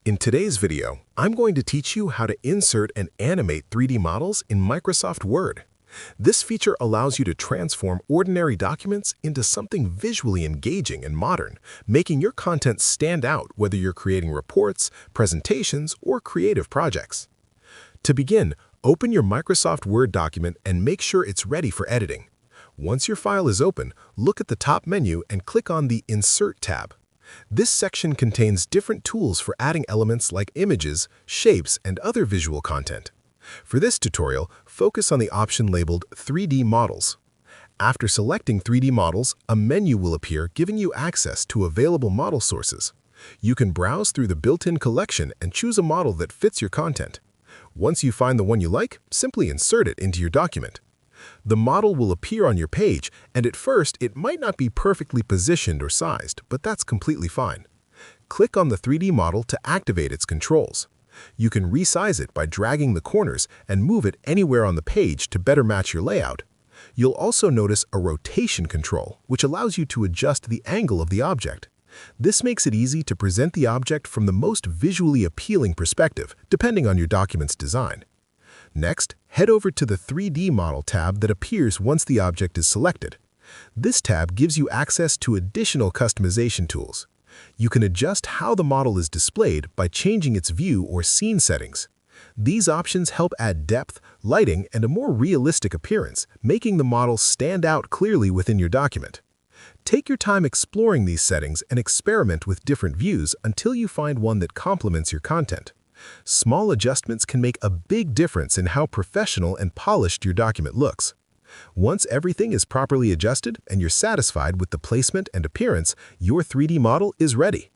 In today's video, I'm going to teach you how to insert and animate 3D models in Microsoft Word. This feature allows you to transform ordinary documents into something visually engaging and modern, making your content stand out whether you're creating reports, presentations, or creative projects. To begin, open your Microsoft Word document and make sure it's ready for editing. Once your file is open, look at the top menu and click on the Insert tab. This section contains different tools for adding elements like images, shapes, and other visual content. For this tutorial, focus on the option labeled 3D Models. After selecting 3D Models, a menu will appear giving you access to available model sources. You can browse through the built-in collection and choose a model that fits your content. Once you find the one you like, simply insert it into your document. The model will appear on your page, and at first it might not be perfectly positioned or sized, but that's completely fine. Click on the 3D model to activate its controls. You can resize it by dragging the corners and move it anywhere on the page to better match your layout. You'll also notice a rotation control, which allows you to adjust the angle of the object. This makes it easy to present the object from the most visually appealing perspective, depending on your document's design. Next, head over to the 3D Model tab that appears once the object is selected. This tab gives you access to additional customization tools. You can adjust how the model is displayed by changing its view or scene settings. These options help add depth, lighting, and a more realistic appearance, making the model stand out clearly within your document. Take your time exploring these settings and experiment with different views until you find one that complements your content. Small adjustments can make a big difference in how professional and polished your document looks. Once everything is properly adjusted and you're satisfied with the placement and appearance, your 3D model is ready.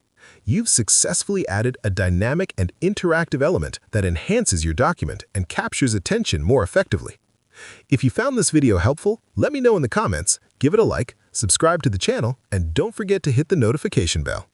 You've successfully added a dynamic and interactive element that enhances your document and captures attention more effectively. If you found this video helpful, let me know in the comments, give it a like, subscribe to the channel, and don't forget to hit the notification bell.